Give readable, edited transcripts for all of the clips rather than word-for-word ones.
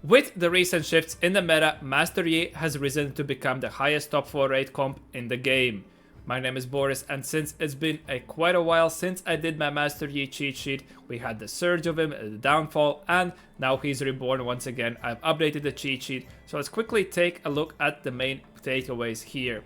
With the recent shifts in the meta, Master Yi has risen to become the highest top 4 rate comp in the game. My name is Boris, and since it's been quite a while since I did my Master Yi cheat sheet, we had the surge of him, the downfall, and now he's reborn once again. I've updated the cheat sheet, so let's quickly take a look at the main takeaways here.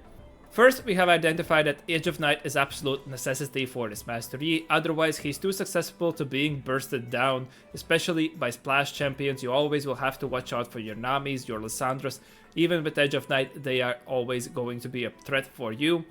First, we have identified that Edge of Night is absolute necessity for this Master Yi, otherwise he's too susceptible to being bursted down, especially by splash champions. You always will have to watch out for your Namis, your Lissandras. Even with Edge of Night, they are always going to be a threat for you.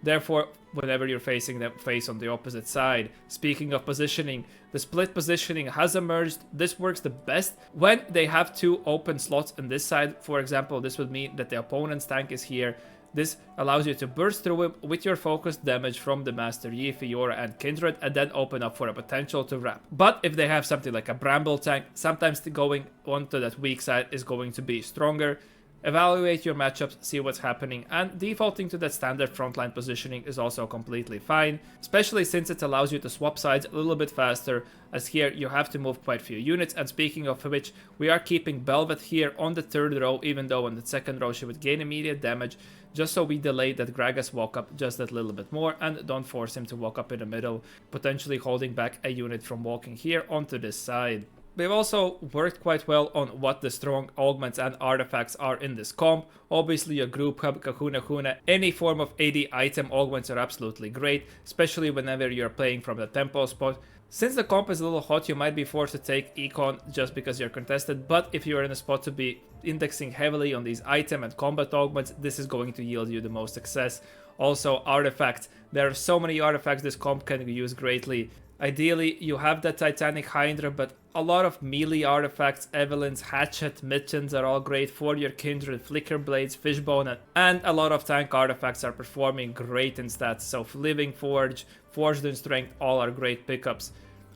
Therefore, whenever you're facing them, face on the opposite side. Speaking of positioning, the split positioning has emerged. This works the best when they have two open slots on this side. For example, this would mean that the opponent's tank is here. This allows you to burst through him with your focused damage from the Master Yi, Fiora and Kindred, and then open up for a potential to wrap. But if they have something like a Bramble tank, sometimes going onto that weak side is going to be stronger. Evaluate your matchups, see what's happening, and defaulting to that standard frontline positioning is also completely fine, especially since it allows you to swap sides a little bit faster, as here you have to move quite a few units. And speaking of which, we are keeping Belvet here on the third row, even though on the second row she would gain immediate damage, just so we delay that Gragas walk up just that little bit more and don't force him to walk up in the middle, potentially holding back a unit from walking here onto this side. We've also worked quite well on what the strong augments and artifacts are in this comp. Obviously a group hub, Kahuna, any form of AD item augments are absolutely great, especially whenever you're playing from the tempo spot. Since the comp is a little hot, you might be forced to take Econ just because you're contested, but if you're in a spot to be indexing heavily on these item and combat augments, this is going to yield you the most success. Also, artifacts. There are so many artifacts this comp can use greatly. Ideally, you have that Titanic Hydra, but a lot of melee artifacts, Evelyn's Hatchet, Mittens are all great for your Kindred, Flicker Blades, Fishbone, and a lot of tank artifacts are performing great in stats, so Living Forge, Forged in Strength, all are great pickups.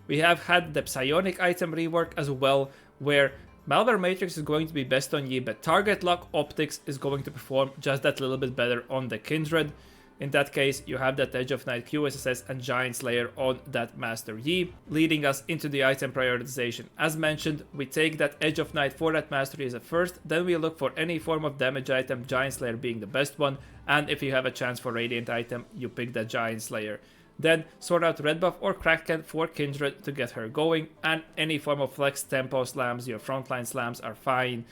We have had the Psionic item rework as well, where Malware Matrix is going to be best on Yi, but Target Lock Optics is going to perform just that little bit better on the Kindred. In that case, you have that Edge of Night QSS and Giant Slayer on that Master Yi, leading us into the item prioritization. As mentioned, we take that Edge of Night for that Master Yi as a first, then we look for any form of damage item, Giant Slayer being the best one, and if you have a chance for Radiant item, you pick that Giant Slayer. Then sort out Red Buff or Kraken for Kindred to get her going, and any form of flex tempo slams, your frontline slams are fine.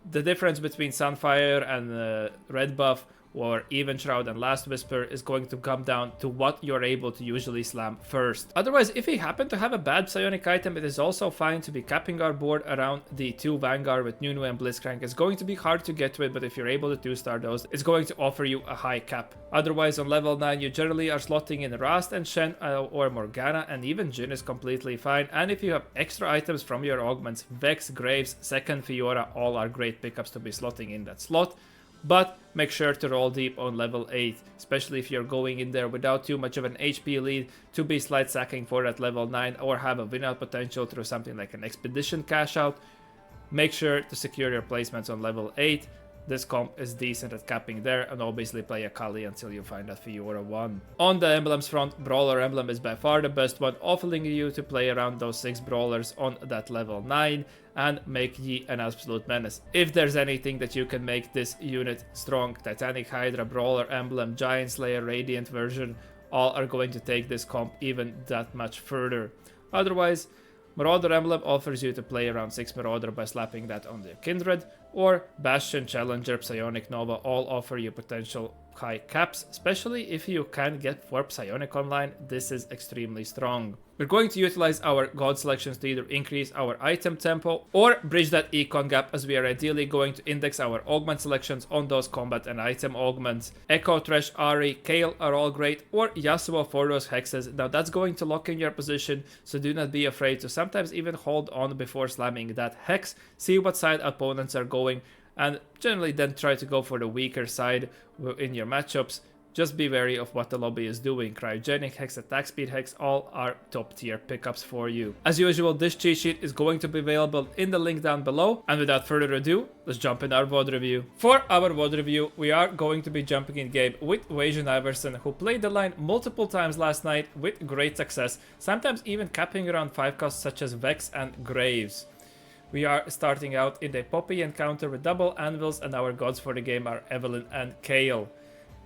The difference between Sunfire and Red Buff or Even Shroud and Last Whisper is going to come down to what you're able to usually slam first. Otherwise, if we happen to have a bad Psionic item, it is also fine to be capping our board around the 2 Vanguard with Nunu and Blitzcrank. It's going to be hard to get to it, but if you're able to 2-star those, it's going to offer you a high cap. Otherwise, on level 9, you generally are slotting in Rast and Shen or Morgana, and even Jhin is completely fine. And if you have extra items from your augments, Vex, Graves, second Fiora, all are great pickups to be slotting in that slot. But make sure to roll deep on level 8, especially if you're going in there without too much of an HP lead to be slide sacking for that level 9 or have a win out potential through something like an Expedition cash out. Make sure to secure your placements on level 8. This comp is decent at capping there, and obviously play a Kali until you find that Fiora 1. On the emblems front, Brawler emblem is by far the best one, offering you to play around those 6 brawlers on that level 9 and make Yi an absolute menace. If there's anything that you can make this unit strong, Titanic Hydra, Brawler emblem, Giant Slayer, Radiant version, all are going to take this comp even that much further. Otherwise, Marauder Emblem offers you to play around 6 Marauder by slapping that on the Kindred, or Bastion, Challenger, Psionic Nova all offer you potential high caps, especially if you can get 4 Psionic online. This is extremely strong. We're going to utilize our God selections to either increase our item tempo or bridge that econ gap, as we are ideally going to index our augment selections on those combat and item augments. Echo, Thresh, Ahri, Kayle are all great, or Yasuo for those hexes. Now that's going to lock in your position, so do not be afraid to sometimes even hold on before slamming that hex, see what side opponents are going, and generally then try to go for the weaker side in your matchups. Just be wary of what the lobby is doing. Cryogenic Hex, Attack Speed Hex, all are top tier pickups for you. As usual, this cheat sheet is going to be available in the link down below. And without further ado, let's jump in our VOD review. For our VOD review, we are going to be jumping in game with Wasian Iverson, who played the line multiple times last night with great success, sometimes even capping around 5 costs such as Vex and Graves. We are starting out in the Poppy encounter with double anvils, and our gods for the game are Evelyn and Kale.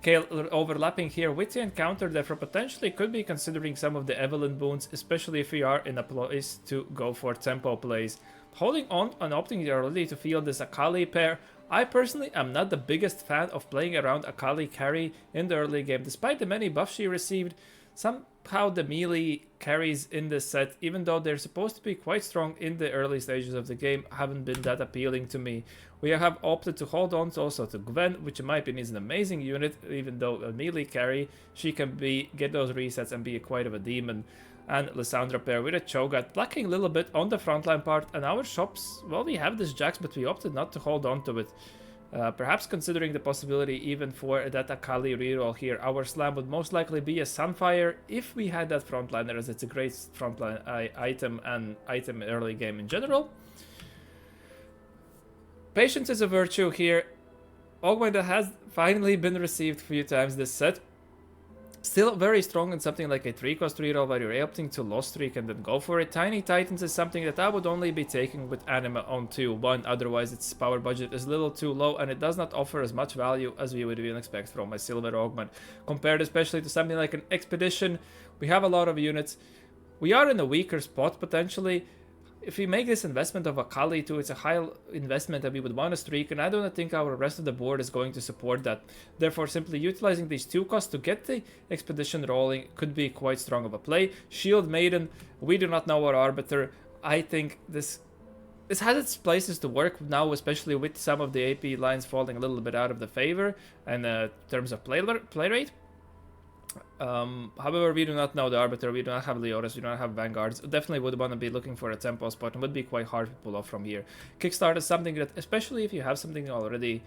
Kale overlapping here with the encounter, therefore potentially could be considering some of the Evelyn boons, especially if we are in a place to go for tempo plays. Holding on and opting early to field this Akali pair. I personally am not the biggest fan of playing around Akali carry in the early game, despite the many buffs she received. Somehow the melee carries in this set, even though they're supposed to be quite strong in the early stages of the game, haven't been that appealing to me. We have opted to hold on also to Gwen, which in my opinion is an amazing unit, even though a melee carry, she can get those resets and be quite of a demon. And Lysandra pair with a Cho'Gath, lacking a little bit on the frontline part, and our shops, well, we have this Jax, but we opted not to hold on to it. Perhaps considering the possibility even for that Akali reroll here, our slam would most likely be a Sunfire if we had that frontliner, as it's a great frontline item and item early game in general. Patience is a virtue here. Augment has finally been received a few times this set. Still very strong in something like a 3-cost reroll where you're opting to lost streak and then go for it. Tiny Titans is something that I would only be taking with Anima on 2-1, otherwise its power budget is a little too low and it does not offer as much value as we would even expect from a Silver Augment. Compared especially to something like an Expedition, we have a lot of units. We are in a weaker spot potentially. If we make this investment of Akali too, it's a high investment that we would want to streak, and I don't think our rest of the board is going to support that. Therefore, simply utilizing these 2 costs to get the Expedition rolling could be quite strong of a play. Shield Maiden, we do not know our Arbiter. I think this has its places to work now, especially with some of the AP lines falling a little bit out of the favor in terms of play rate. However, we do not know the Arbiter, we do not have Leonis, we do not have Vanguards. Definitely would want to be looking for a tempo spot and would be quite hard to pull off from here. Kickstart is something that, especially if you have something already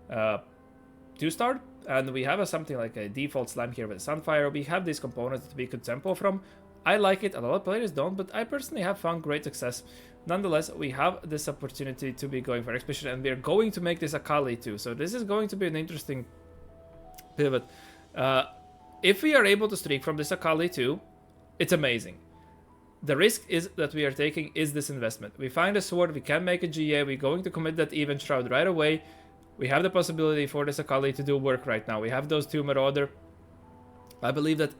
to start, and we have something like a default slam here with Sunfire, we have these components that we could tempo from. I like it, a lot of players don't, but I personally have found great success. Nonetheless, we have this opportunity to be going for Expedition, and we are going to make this Akali too, so this is going to be an interesting pivot. If we are able to streak from this Akali too, it's amazing. The risk is that we are taking is this investment. We find a sword, we can make a GA, we're going to commit that Even Shroud right away. We have the possibility for this Akali to do work right now. We have those 2 Marauder. I believe that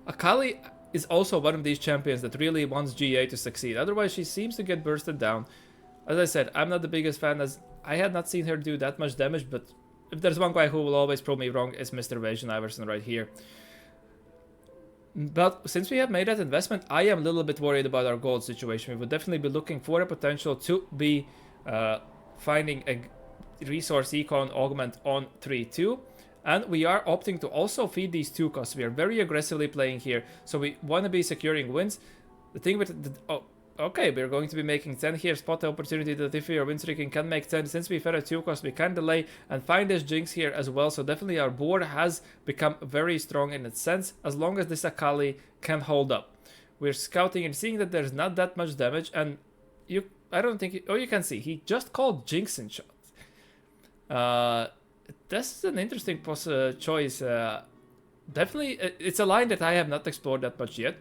Akali is also one of these champions that really wants GA to succeed. Otherwise, she seems to get bursted down. As I said, I'm not the biggest fan, as I had not seen her do that much damage, but if there's one guy who will always prove me wrong, it's Mr. Wasian Iverson right here. But since we have made that investment, I am a little bit worried about our gold situation. We would definitely be looking for a potential to be finding a resource econ augment on 3-2. And we are opting to also feed these 2 costs. We are very aggressively playing here, so we want to be securing wins. The thing with okay, we're going to be making 10 here. Spot the opportunity that if we are win streaking can make 10. Since we fed a 2 cost, we can delay and find this Jinx here as well. So definitely our board has become very strong in its sense, as long as this Akali can hold up. We're scouting and seeing that there's not that much damage, and I don't think, you can see, he just called Jinx in shot. This is an interesting choice. Definitely, it's a line that I have not explored that much yet.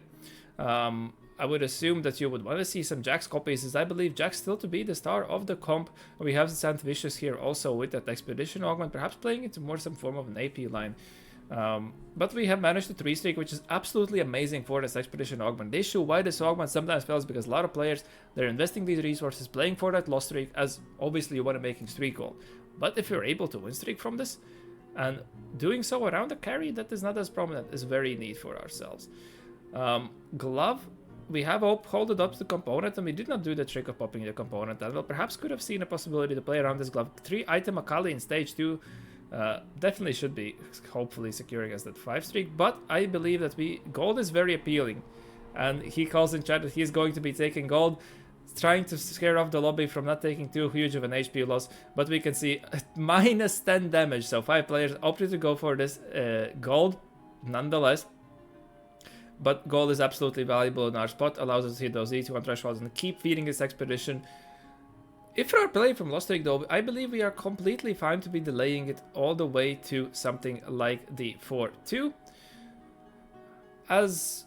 I would assume that you would want to see some Jax copies, as I believe Jax still to be the star of the comp. We have Sant Vicious here also with that Expedition Augment, perhaps playing into more some form of an AP line. But we have managed to 3-streak, which is absolutely amazing for this Expedition Augment. The issue why this Augment sometimes fails because a lot of players, they're investing these resources, playing for that lost streak, as obviously you want to making streak goal. But if you're able to win streak from this, and doing so around the carry that is not as prominent, is very neat for ourselves. Glove, we have holded up the component, and we did not do the trick of popping the component, and well, perhaps could have seen a possibility to play around this glove. 3-item Akali in stage 2 definitely should be hopefully securing us that 5-streak, but I believe that gold is very appealing, and he calls in chat that he is going to be taking gold, trying to scare off the lobby from not taking too huge of an HP loss, but we can see minus 10 damage, so 5 players opted to go for this gold nonetheless. But gold is absolutely valuable in our spot, allows us to hit those E2 on thresholds and keep feeding this Expedition. If we are playing from lost streak though, I believe we are completely fine to be delaying it all the way to something like the 4-2. As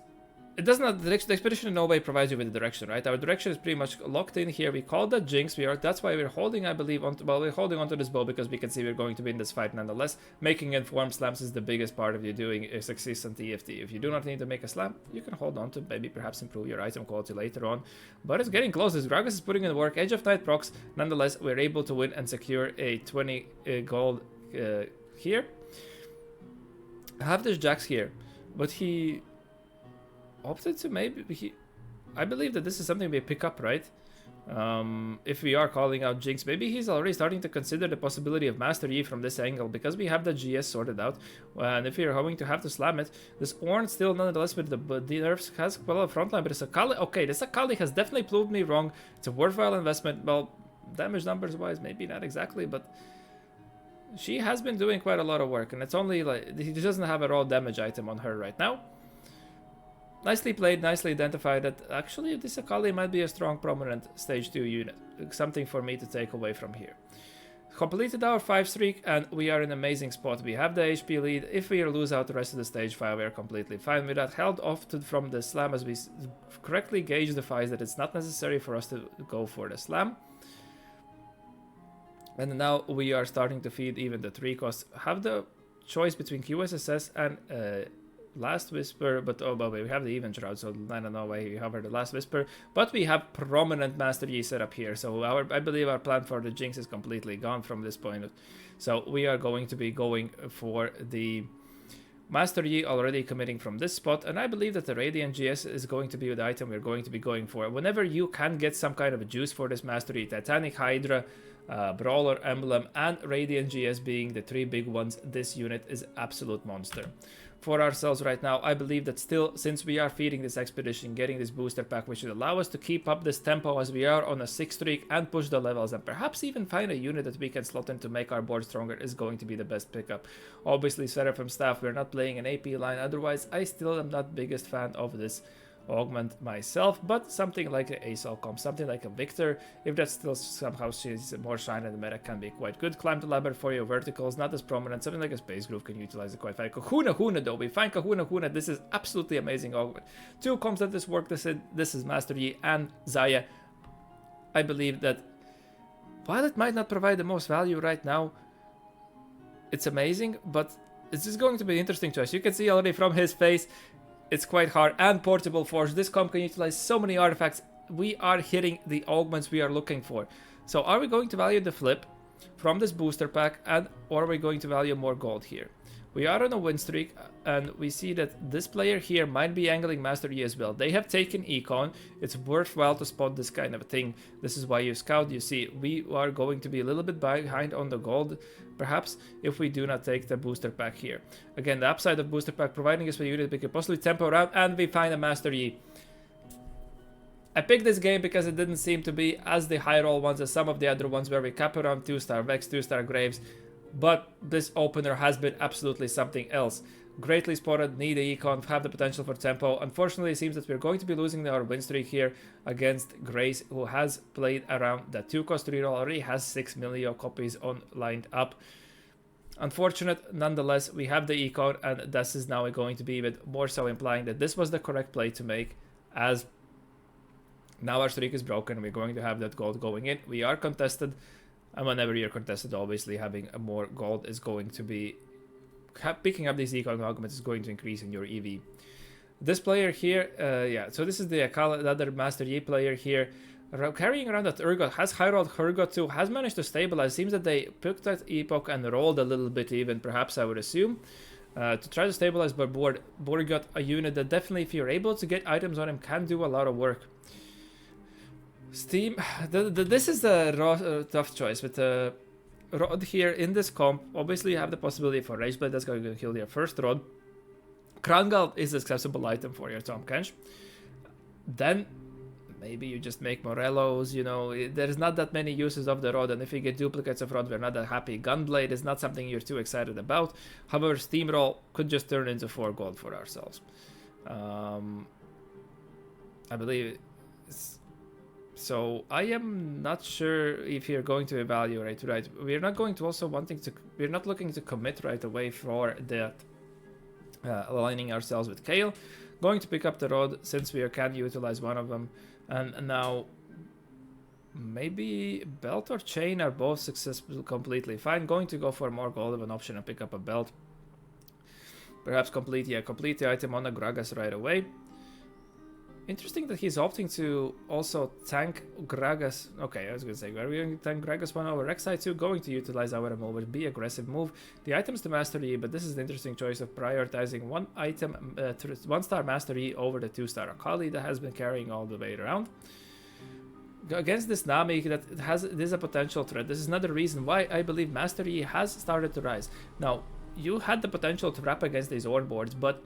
it does not, the expedition in no way provides you with the direction, right? Our direction is pretty much locked in here. We call that Jinx. That's why we're holding, I believe, we're holding onto this bow because we can see we're going to win this fight nonetheless. Making informed slams is the biggest part of you doing a success on TFT. If you do not need to make a slam, you can hold on to maybe perhaps improve your item quality later on. But it's getting close. This Gragas is putting in the work. Edge of Night procs. Nonetheless, we're able to win and secure a 20 gold here. I have this Jax here, but he opted to maybe I believe that this is something we pick up, right? If we are calling out Jinx, maybe he's already starting to consider the possibility of Master Yi from this angle because we have the GS sorted out. And if we're going to have to slam it, this Ornn still nonetheless with the nerfs has well a frontline, but this Akali, okay, this Akali has definitely proved me wrong. It's a worthwhile investment. Well, damage numbers wise, maybe not exactly, but she has been doing quite a lot of work, and it's only like he doesn't have a raw damage item on her right now. Nicely played, nicely identified that actually this Akali might be a strong prominent stage 2 unit. Something for me to take away from here. Completed our 5 streak and we are in an amazing spot. We have the HP lead. If we lose out the rest of the stage 5, we are completely fine with that. Held off from the slam as we correctly gauge the fights that it's not necessary for us to go for the slam. And now we are starting to feed even the 3 costs. Have the choice between QSSS and Last Whisper, but oh, but we have the even shroud, so I don't know why we have the Last Whisper. But we have prominent Master Yi set up here, so I believe our plan for the Jinx is completely gone from this point. So we are going to be going for the Master Yi already committing from this spot, and I believe that the Radiant GS is going to be the item we're going to be going for. Whenever you can get some kind of a juice for this Master Yi, Titanic Hydra, Brawler, Emblem, and Radiant GS being the 3 big ones, this unit is absolute monster. For ourselves right now, I believe that still, since we are feeding this expedition, getting this booster pack, which should allow us to keep up this tempo as we are on a 6 streak and push the levels and perhaps even find a unit that we can slot in to make our board stronger, is going to be the best pickup. Obviously, Seraphim staff, we're not playing an AP line, otherwise I still am not biggest fan of this augment myself, but something like an Asol comp, something like a Victor, if that still somehow sees more shine in the meta, can be quite good. Climb the ladder for your verticals, not as prominent. Something like a Space Groove can utilize it quite fine. Kahuna Huna though, we find Kahuna Huna. This is absolutely amazing augment. 2 comps that this work. This is Master Yi and Zaya. I believe that while it might not provide the most value right now, it's amazing, but it's just going to be an interesting choice. You can see already from his face, it's quite hard. And Portable Forge. This comp can utilize so many artifacts. We are hitting the augments we are looking for. So are we going to value the flip from this booster pack, or are we going to value more gold here? We are on a win streak, and we see that this player here might be angling Master Yi as well. They have taken Econ. It's worthwhile to spot this kind of a thing. This is why you scout. You see, we are going to be a little bit behind on the gold, perhaps, if we do not take the booster pack here. Again, the upside of booster pack providing us with a unit we could possibly tempo around, and we find a Master Yi. I picked this game because it didn't seem to be as the high roll ones as some of the other ones where we cap around 2-star Vex, 2-star Graves. But this opener has been absolutely something else. Greatly spotted, need a econ, have the potential for tempo. Unfortunately, it seems that we're going to be losing our win streak here against Grace, who has played around that 2-cost reroll, already has 6 million copies on lined up. Unfortunate, nonetheless, we have the econ, and this is now going to be even more so implying that this was the correct play to make, as now our streak is broken. We're going to have that gold going in. We are contested. And whenever you're contested, obviously having more gold is going to be... Picking up these econ augments is going to increase in your EV. This player here, yeah, so this is the other Master Yi player here. Carrying around that Urgot, has high rolled Urgot too, has managed to stabilize. Seems that they picked that epoch and rolled a little bit even, perhaps I would assume. To try to stabilize our board. Board got a unit that definitely, if you're able to get items on him, can do a lot of work. Steam, this is a tough choice with the Rod here in this comp. Obviously you have the possibility for Rageblade, that's going to kill your first Rod. Krangald is an accessible item for your Tom Kench. Then maybe you just make Morellos, you know, there's not that many uses of the Rod, and if you get duplicates of Rod, we're not that happy. Gunblade is not something you're too excited about. However, Steamroll could just turn into 4 gold for ourselves. I believe it's... So I am not sure if you're going to evaluate, right? We're not going to also we're not looking to commit right away for that aligning ourselves with Kale. Going to pick up the rod since we can utilize one of them. And now maybe belt or chain are both successful completely fine. Going to go for more gold of an option and pick up a belt. Perhaps complete the item on the Gragas right away. Interesting that he's opting to also tank Gragas. Okay, I was going to say, are we going to tank Gragas 1 over Rek'Sai 2? Going to utilize our removal, be aggressive move. The item's the Master Yi, but this is the interesting choice of prioritizing one item, 1-star Master Yi over the 2-star Akali that has been carrying all the way around. Against this Nami, this is a potential threat. This is another reason why I believe Master Yi has started to rise. Now, you had the potential to wrap against these Ornn boards, but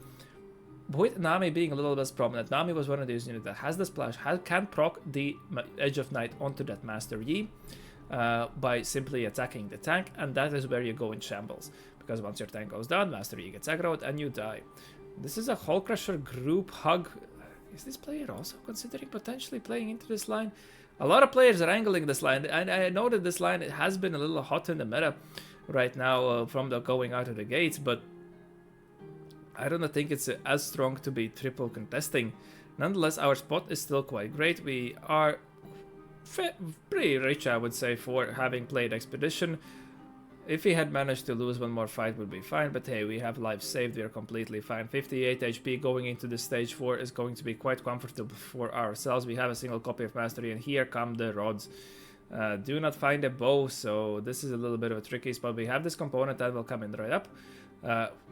with Nami being a little less prominent, Nami was one of those units that has the splash, can proc the Edge of Night onto that Master Yi by simply attacking the tank, and that is where you go in shambles. Because once your tank goes down, Master Yi gets aggroed and you die. This is a Hull Crusher group hug. Is this player also considering potentially playing into this line? A lot of players are angling this line, and I know that this line has been a little hot in the meta right now from the going out of the gates, but I don't think it's as strong to be triple contesting. Nonetheless, our spot is still quite great. We are pretty rich, I would say, for having played Expedition. If we had managed to lose one more fight, would be fine, but hey, we have lives saved, we are completely fine. 58 HP going into the stage 4 is going to be quite comfortable for ourselves. We have a single copy of Mastery, and here come the rods. Do not find a bow, so this is a little bit of a tricky spot. We have this component that will come in right up.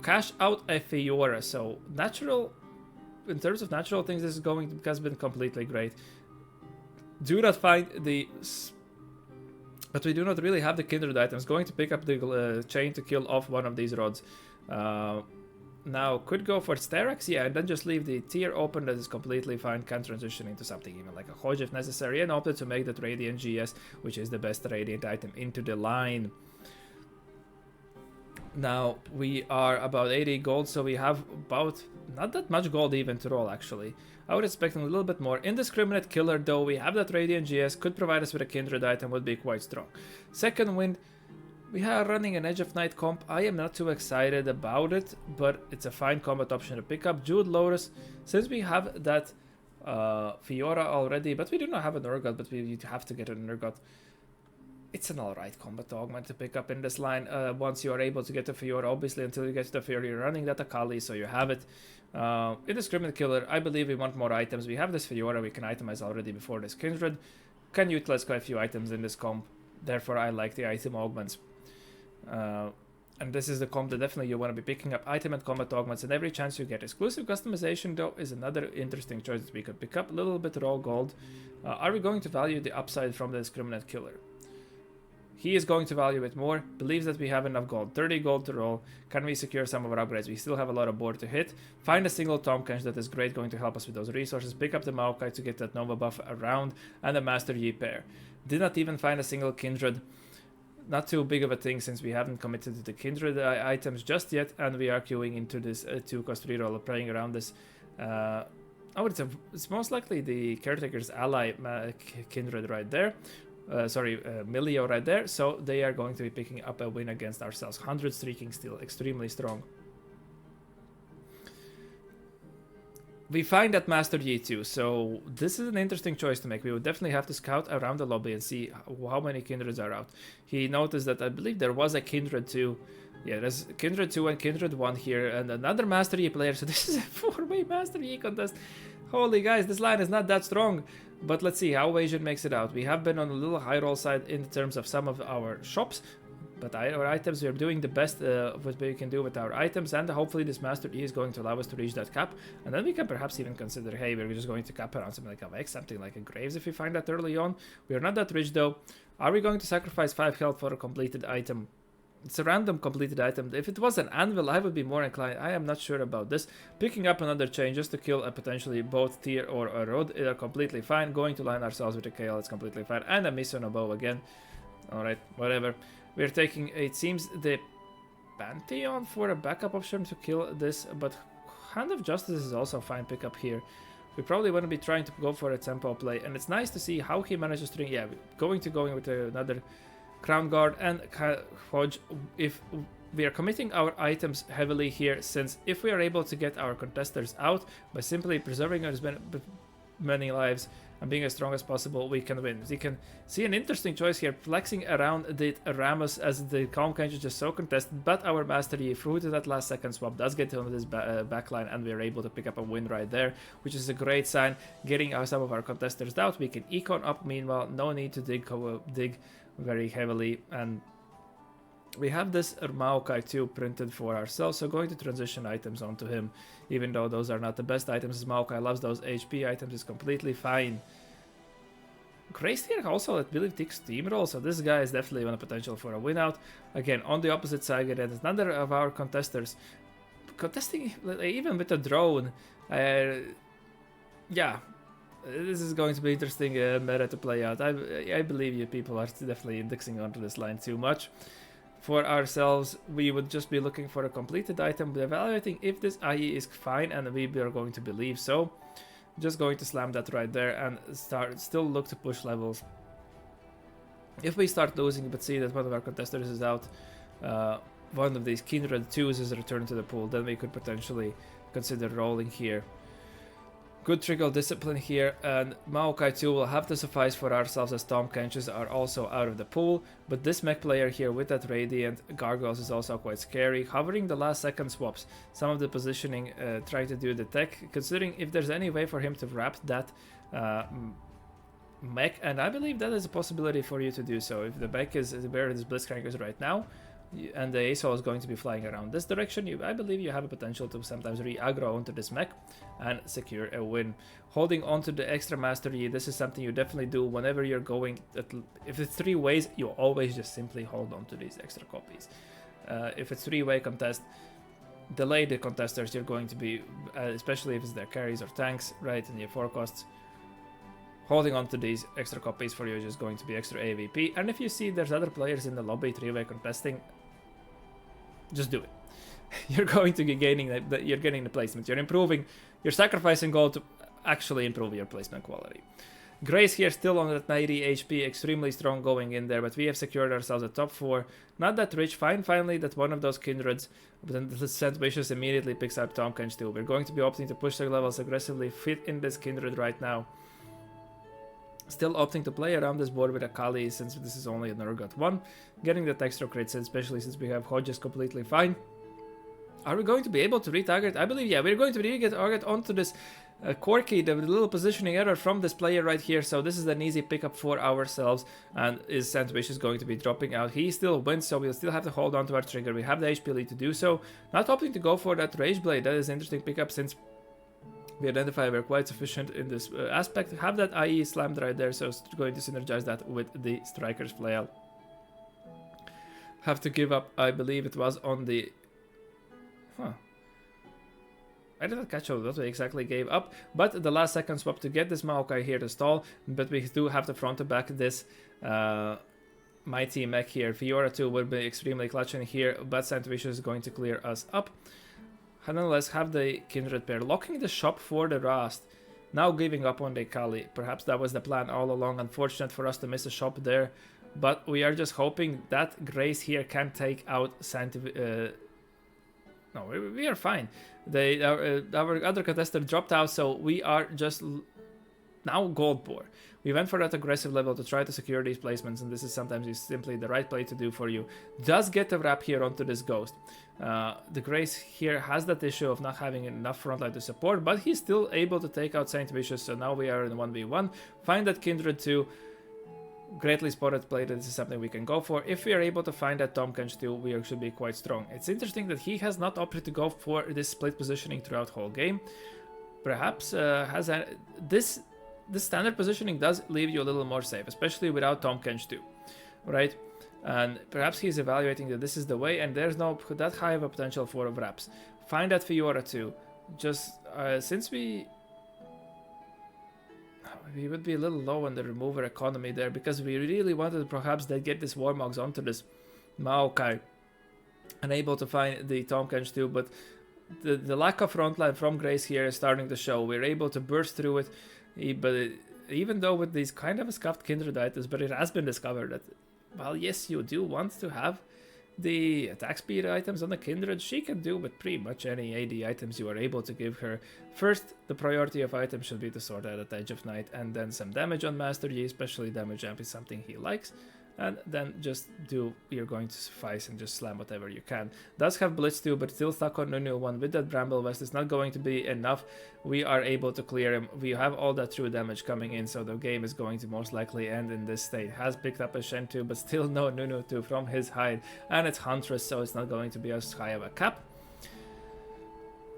Cash out a Fiora, so natural, in terms of natural things, this is has been completely great. Do not find the... But we do not really have the kindred items. Going to pick up the chain to kill off one of these rods. Now, could go for Sterak's, yeah, and then just leave the tier open. That is completely fine. Can transition into something even like a Hodge if necessary, and opted to make that Radiant GS, which is the best Radiant item, into the line. Now, we are about 80 gold, so we have about not that much gold even to roll, actually. I would expect a little bit more. Indiscriminate Killer, though, we have that Radiant GS, could provide us with a Kindred item, would be quite strong. Second Wind, we are running an Edge of Night comp. I am not too excited about it, but it's a fine combat option to pick up. Jeweled Lotus, since we have that Fiora already, but we do not have an Urgot, but we have to get an Urgot. It's an alright combat augment to pick up in this line once you are able to get the Fiora. Obviously, until you get to the Fiora, you're running that Akali, so you have it. Indiscriminate Killer, I believe we want more items. We have this Fiora we can itemize already before this Kindred. Can utilize quite a few items in this comp. Therefore, I like the item augments. And this is the comp that definitely you want to be picking up. Item and combat augments, and every chance you get. Exclusive customization, though, is another interesting choice that we could pick up. A little bit raw gold. Are we going to value the upside from the Indiscriminate Killer? He is going to value it more, believes that we have enough gold, 30 gold to roll. Can we secure some of our upgrades? We still have a lot of board to hit. Find a single Tomkench that is great, going to help us with those resources. Pick up the Maokai to get that Nova buff around, and the Master Yi pair. Did not even find a single Kindred. Not too big of a thing since we haven't committed to the Kindred items just yet, and we are queuing into this 2-cost reroll, playing around this. It's most likely the Caretaker's ally Kindred right there. Milio right there, so they are going to be picking up a win against ourselves. 100 streaking still, extremely strong. We find that Master Yi too, so this is an interesting choice to make. We would definitely have to scout around the lobby and see how many Kindreds are out. He noticed that I believe there was a Kindred 2. Yeah, there's Kindred 2 and Kindred 1 here, and another Master Yi player, so this is a 4-way Master Yi contest. Holy guys, this line is not that strong. But let's see how Asian makes it out. We have been on a little high roll side in terms of some of our shops, but our items, we are doing the best of what we can do with our items, and hopefully this Master E is going to allow us to reach that cap, and then we can perhaps even consider, hey, we're just going to cap around something like a Vex, something like a Graves if we find that early on. We are not that rich though. Are we going to sacrifice 5 health for a completed item? It's a random completed item. If it was an anvil, I would be more inclined. I am not sure about this. Picking up another chain just to kill a potentially both tier or a road are completely fine. Going to line ourselves with a KL is completely fine. And a miss on a bow again. Alright, whatever. We're taking, it seems, the Pantheon for a backup option to kill this. But Hand of Justice is also a fine pickup here. We probably want to be trying to go for a tempo play. And it's nice to see how he manages to... Yeah, going with another... Crown Guard and Hodge, if we are committing our items heavily here, since if we are able to get our contesters out by simply preserving as many lives and being as strong as possible, we can win. You can see an interesting choice here, flexing around the Ramos as the Calm Kench is just so contested, but our Master Yi, through to that last second swap, does get on this backline, and we're able to pick up a win right there, which is a great sign. Getting some of our contesters out, we can econ up meanwhile, no need to dig very heavily, and we have this Maokai 2 printed for ourselves, so going to transition items onto him, even though those are not the best items. Maokai loves those HP items, is completely fine. Grace here also, I believe, takes steamroll, so this guy is definitely on a potential for a win out. Again, on the opposite side, it is another of our contesters contesting even with a drone. Yeah, this is going to be interesting meta to play out. I believe you people are definitely indexing onto this line too much. For ourselves, we would just be looking for a completed item, evaluating if this IE is fine, and we are going to believe so. Just going to slam that right there and still look to push levels. If we start losing but see that one of our contesters is out, one of these Kindred 2s is returned to the pool, then we could potentially consider rolling here. Good trickle discipline here, and Maokai 2 will have to suffice for ourselves as Tom Kenches are also out of the pool, but this mech player here with that Radiant Gargoyles is also quite scary, hovering the last second swaps, some of the positioning trying to do the tech, considering if there's any way for him to wrap that mech, and I believe that is a possibility for you to do so. If the mech is where this Blitzcrank is right now, and the ASOL is going to be flying around this direction, I believe you have a potential to sometimes re-aggro onto this mech and secure a win. Holding on to the extra Master Yi, this is something you definitely do whenever you're going, if it's 3 ways, you always just simply hold on to these extra copies. If it's 3-way contest, delay the contesters, you're going to be, especially if it's their carries or tanks, right, in your forecasts. Holding on to these extra copies for you is just going to be extra AVP, and if you see there's other players in the lobby 3-way contesting, just do it. You're going to be gaining you're getting the placement. You're improving. You're sacrificing gold to actually improve your placement quality. Grace here still on that 90 HP, extremely strong going in there, but we have secured ourselves a top 4. Not that rich. Finally that one of those Kindreds, but then the Sent Vicious immediately picks up Tom Kench too. We're going to be opting to push the levels aggressively, fit in this Kindred right now. Still opting to play around this board with a Kali, since this is only an Urgot 1. Getting the extra crits, especially since we have Hodges completely fine. Are we going to be able to retarget? I believe, yeah, we're going to re-target onto this Corky, the little positioning error from this player right here. So this is an easy pickup for ourselves, and is Sandwich is going to be dropping out. He still wins, so we'll still have to hold on to our trigger. We have the HP lead to do so. Not opting to go for that Rage Blade. That is an interesting pickup, since we identify we're quite sufficient in this aspect. Have that IE slammed right there, so it's going to synergize that with the Striker's Flail. Have to give up, I believe it was on the... I didn't catch what we exactly gave up, but the last second swap to get this Maokai here to stall, but we do have to front to back this Mighty Mech here. Fiora 2 will be extremely clutch in here, but Sandwich is going to clear us up. Nonetheless, have the Kindred pair locking the shop for the Rast. Now giving up on the Kali. Perhaps that was the plan all along. Unfortunate for us to miss a shop there, but we are just hoping that Grace here can take out no, we are fine. Our other contestant dropped out, so we are just now gold poor. We went for that aggressive level to try to secure these placements, and this is sometimes simply the right play to do for you. Does get a wrap here onto this Ghost. The Grace here has that issue of not having enough frontline to support, but he's still able to take out Saint Vicious, so now we are in 1v1. Find that Kindred 2. Greatly spotted play, that this is something we can go for. If we are able to find that Tom Kench too, we should be quite strong. It's interesting that he has not opted to go for this split positioning throughout the whole game. Perhaps this standard positioning does leave you a little more safe, especially without Tom Kench too, right? And perhaps he's evaluating that this is the way, and there's no that high of a potential for wraps. Find that Fiora too. Just since we would be a little low on the remover economy there, because we really wanted to perhaps get this Warmogs onto this Maokai. Unable to find the Tom Kench too, but the lack of frontline from Grace here is starting to show. We're able to burst through it, but even though with these kind of scuffed Kindred items, but it has been discovered that, well, yes, you do want to have the attack speed items on the Kindred, she can do with pretty much any AD items you are able to give her. First, the priority of items should be to sort out at Edge of Night, and then some damage on Master Yi, especially damage amp is something he likes. And then just do, you're going to suffice and just slam whatever you can. Does have Blitz too, but still stuck on Nunu 1 with that Bramble Vest. It's not going to be enough. We are able to clear him. We have all that true damage coming in, so the game is going to most likely end in this state. Has picked up a Shen 2, but still no Nunu 2 from his hide. And it's Huntress, so it's not going to be as high of a cap.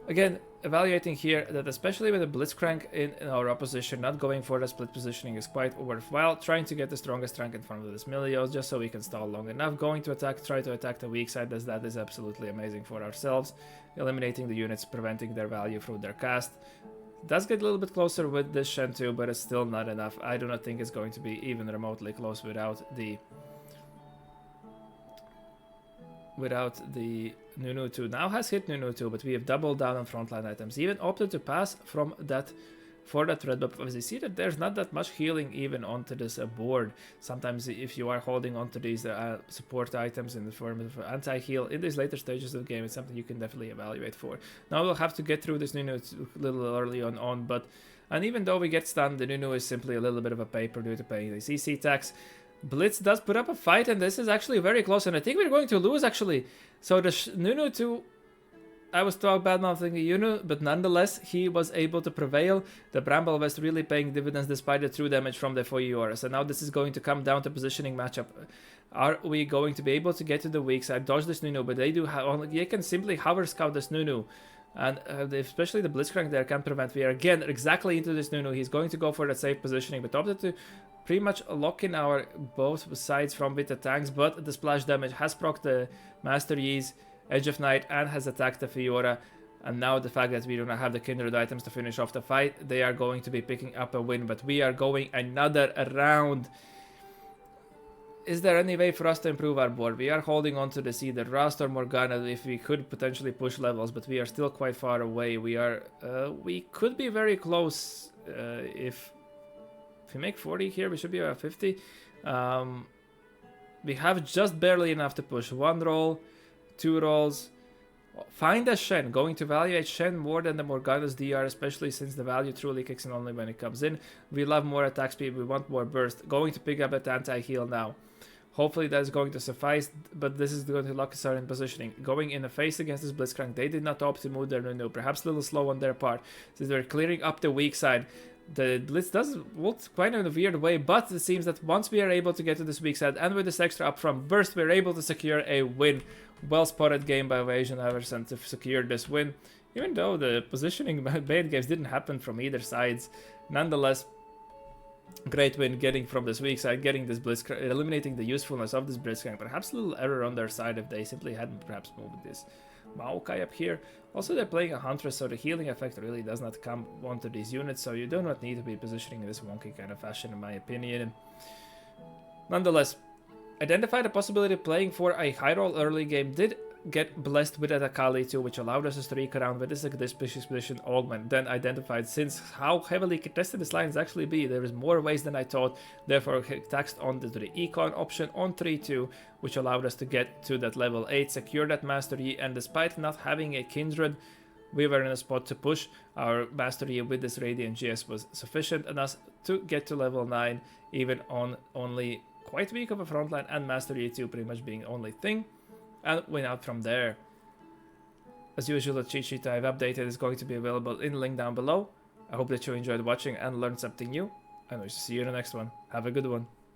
Again, evaluating here that especially with a Blitzcrank in our opposition, not going for the split positioning is quite worthwhile. Trying to get the strongest rank in front of this Milios just so we can stall long enough. Going to attack, try to attack the weak side, as that is absolutely amazing for ourselves. Eliminating the units, preventing their value through their cast. Does get a little bit closer with this Shen 2, but it's still not enough. I do not think it's going to be even remotely close without the Nunu 2. Now has hit Nunu 2, but we have doubled down on frontline items. Even opted to pass from that for that red buff. As you see that there's not that much healing even onto this board. Sometimes if you are holding onto these support items in the form of anti-heal in these later stages of the game, it's something you can definitely evaluate for. Now we'll have to get through this Nunu a little early on, and even though we get stunned, the Nunu is simply a little bit of a paper due to paying the CC tax. Blitz does put up a fight, and this is actually very close, and I think we're going to lose, actually. So the Nunu 2, I was talking bad-mouthing the Nunu, but nonetheless, he was able to prevail. The Bramble Vest really paying dividends despite the true damage from the Foyora. So now this is going to come down to positioning matchup. Are we going to be able to get to the weak side, dodge this Nunu, but they can simply hover scout this Nunu. And especially the Blitzcrank there can prevent. We are again exactly into this Nunu. He's going to go for that safe positioning, but opted to pretty much lock in our both sides from with the tanks, but the splash damage has procced the Master Yi's Edge of Night and has attacked the Fiora. And now the fact that we do not have the Kindred items to finish off the fight, they are going to be picking up a win, but we are going another round. Is there any way for us to improve our board? We are holding on to this either Rust or Morgana if we could potentially push levels, but we are still quite far away. We could be very close if we make 40 here, we should be about 50. We have just barely enough to push. 1 roll, 2 rolls. Find a Shen. Going to evaluate Shen more than the Morgana's DR, especially since the value truly kicks in only when it comes in. We love more attack speed. We want more burst. Going to pick up that anti-heal now. Hopefully that is going to suffice, but this is going to lock us out in positioning. Going in the face against this Blitzcrank, they did not opt to move their Nunu. Perhaps a little slow on their part, since they're clearing up the weak side. The Blitz does look quite in a weird way, but it seems that once we are able to get to this weak side, and with this extra upfront burst, we're able to secure a win. Well spotted game by Wasian Iverson to secure this win. Even though the positioning bait games didn't happen from either sides, nonetheless, great win getting from this weak side, getting this Blitzcrank, eliminating the usefulness of this Blitzcrank. Perhaps a little error on their side if they simply hadn't perhaps moved this Maokai up here. Also, they're playing a Huntress, so the healing effect really does not come onto these units, so you do not need to be positioning in this wonky kind of fashion, in my opinion. Nonetheless, identify the possibility of playing for a high roll early game. Did get blessed with that Akali too, which allowed us to streak around with this position Augment. Then identified, since how heavily contested this line is actually be, there is more ways than I thought. Therefore, taxed on to the econ option on 3-2, which allowed us to get to that level 8, secure that Master Yi, and despite not having a Kindred, we were in a spot to push. Our Master Yi with this Radiant GS was sufficient enough to get to level 9, even on only quite weak of a frontline, and Master Yi 2 pretty much being the only thing. And went out from there. As usual, the cheat sheet I've updated is going to be available in the link down below. I hope that you enjoyed watching and learned something new, and we shall see you in the next one. Have a good one.